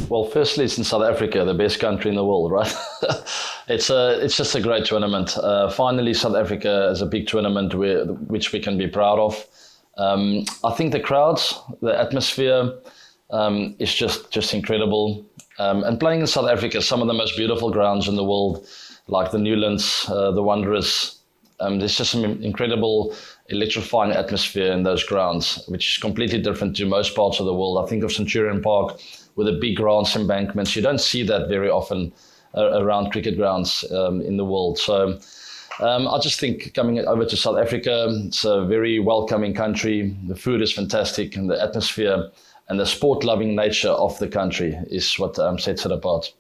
Well, firstly, it's in South Africa, the best country in the world, right? It's just a great tournament. Finally, South Africa is a big tournament which we can be proud of. I think the crowds, the atmosphere is just incredible. And playing in South Africa, some of the most beautiful grounds in the world, like the Newlands, the Wanderers. There's just some incredible electrifying atmosphere in those grounds, which is completely different to most parts of the world. I think of Centurion Park with the big grass embankments. You don't see that very often around cricket grounds in the world. So I just think coming over to South Africa, it's a very welcoming country. The food is fantastic, and the atmosphere and the sport-loving nature of the country is what sets it apart.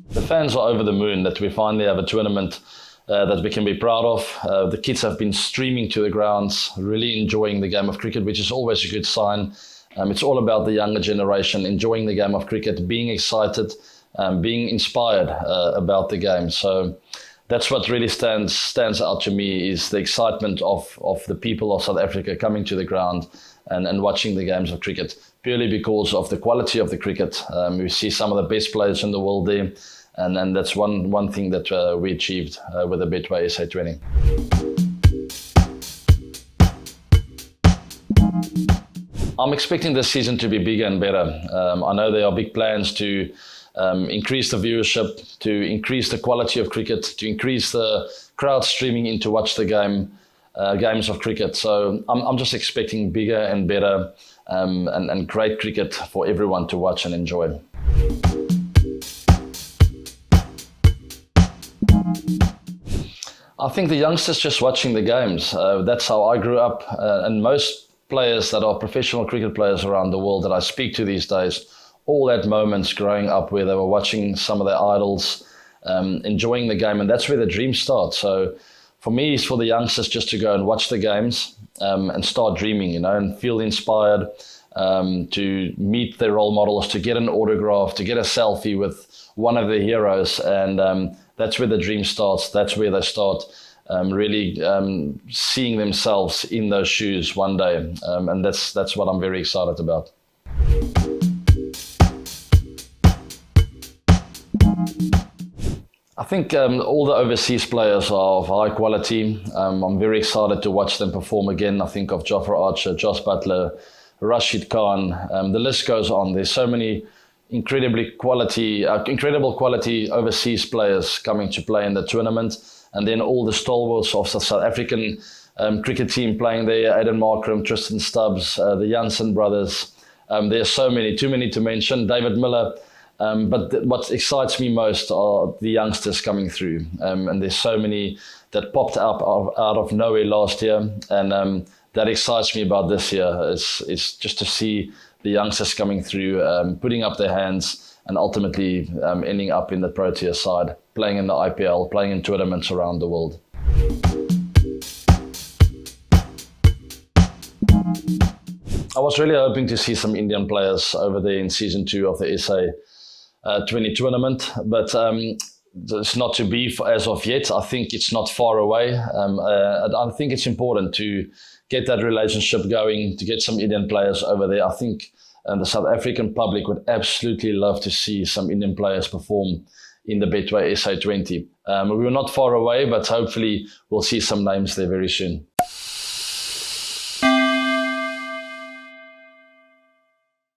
The fans are over the moon that we finally have a tournament that we can be proud of. The kids have been streaming to the grounds, really enjoying the game of cricket, which is always a good sign. It's all about the younger generation enjoying the game of cricket, being excited, being inspired about the game. So that's what really stands out to me, is the excitement of the people of South Africa coming to the ground and watching the games of cricket, purely because of the quality of the cricket. We see some of the best players in the world there. And that's one thing that we achieved with the Betway SA20. I'm expecting this season to be bigger and better. I know there are big plans to increase the viewership, to increase the quality of cricket, to increase the crowd streaming in to watch the games of cricket. So I'm just expecting bigger and better and great cricket for everyone to watch and enjoy. I think the youngsters just watching the games. That's how I grew up. And most players that are professional cricket players around the world that I speak to these days, all had moments growing up where they were watching some of their idols, enjoying the game. And that's where the dream starts. So for me, it's for the youngsters just to go and watch the games and start dreaming, and feel inspired to meet their role models, to get an autograph, to get a selfie with one of their heroes. And that's where the dream starts. That's where they start really seeing themselves in those shoes one day. And that's what I'm very excited about. I think all the overseas players are of high quality. I'm very excited to watch them perform again. I think of Jofra Archer, Jos Buttler, Rashid Khan. The list goes on. There's so many incredible quality overseas players coming to play in the tournament, and then all the stalwarts of the South African cricket team playing there: Aiden Markram, Tristan Stubbs, the Jansen brothers. There's so many, too many to mention. David Miller. But what excites me most are the youngsters coming through, and there's so many that popped up out of nowhere last year, and that excites me about this year. It's just to see the youngsters coming through, putting up their hands, and ultimately ending up in the Protea side, playing in the IPL, playing in tournaments around the world. I was really hoping to see some Indian players over there in season 2 of the SA20 tournament, but it's not to be as of yet. I think it's not far away. I think it's important to get that relationship going, to get some Indian players over there. I think the South African public would absolutely love to see some Indian players perform in the Betway SA20. We're not far away, but hopefully we'll see some names there very soon.